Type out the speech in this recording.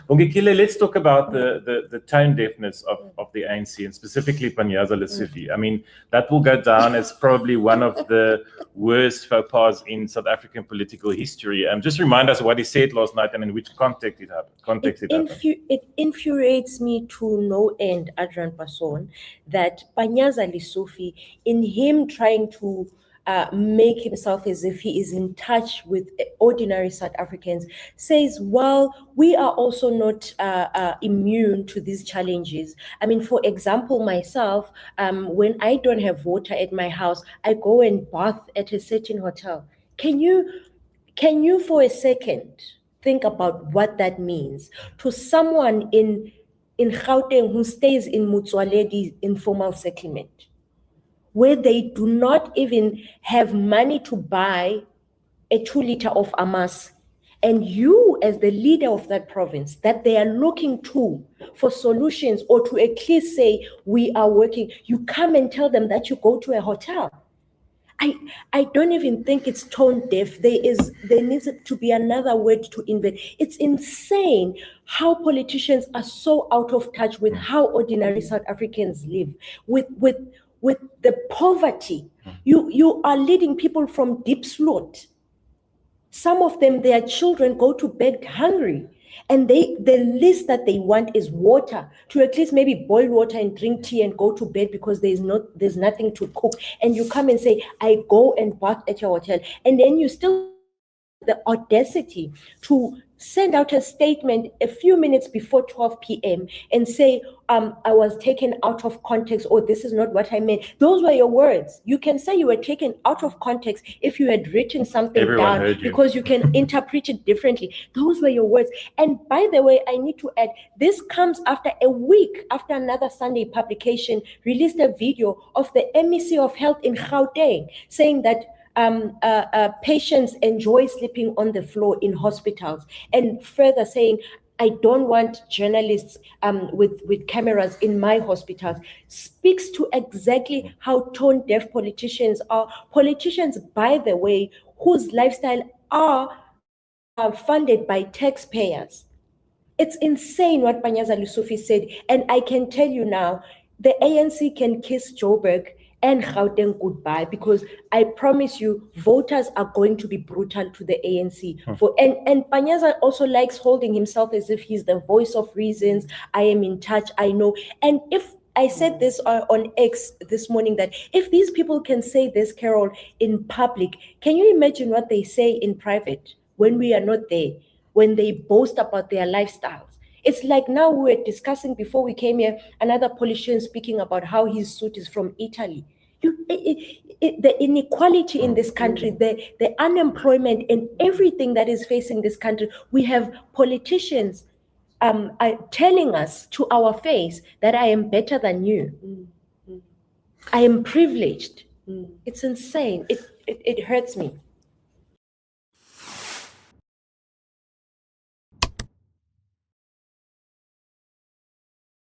Ongekile, let's talk about the tone deafness of the ANC, and specifically Panyaza Lesufi. I mean, that will go down as probably one of the worst faux pas in South African political history. Just remind us what he said last night and in which context it happened. It infuriates me to no end, Adrian Passon, that Panyaza Lesufi, in him trying to make himself as if he is in touch with ordinary South Africans, says, well, we are also not immune to these challenges. I mean, for example, myself, when I don't have water at my house, I go and bath at a certain hotel. Can you for a second think about what that means to someone in Gauteng who stays in Motsoaledi informal settlement, where they do not even have money to buy a 2 liter of amas, and you as the leader of that province, that they are looking to for solutions or to at least say, we are working, you come and tell them that you go to a hotel. I don't even think it's tone deaf. There needs to be another word to invent. It's insane how politicians are so out of touch with how ordinary South Africans live, with the poverty. You are leading people from deep slot. Some of them, their children go to bed hungry, and the least that they want is water, to at least maybe boil water and drink tea and go to bed because there's nothing to cook. And you come and say, I go and bath at your hotel, and then you still have the audacity to send out a statement a few minutes before 12 p.m. and say, I was taken out of context, or this is not what I meant. Those were your words. You can say you were taken out of context if you had written something down, because you can interpret it differently. Those were your words. And by the way, I need to add, this comes after a week after another Sunday publication released a video of the MEC of Health in Gauteng saying that patients enjoy sleeping on the floor in hospitals, and further saying, I don't want journalists with cameras in my hospitals, speaks to exactly how tone deaf politicians are. Politicians, by the way, whose lifestyle are funded by taxpayers. It's insane what Panyaza Lesufi said. And I can tell you now, the ANC can kiss Joburg and Gauteng goodbye, because I promise you, voters are going to be brutal to the ANC. And Panyaza also likes holding himself as if he's the voice of reasons. I am in touch, I know. And if I said this on X this morning, that if these people can say this, Carol, in public, can you imagine what they say in private when we are not there, when they boast about their lifestyles? It's like now we were discussing before we came here, another politician speaking about how his suit is from Italy. The inequality in this country, the unemployment and everything that is facing this country, we have politicians telling us to our face that I am better than you. I am privileged. It's insane. It hurts me.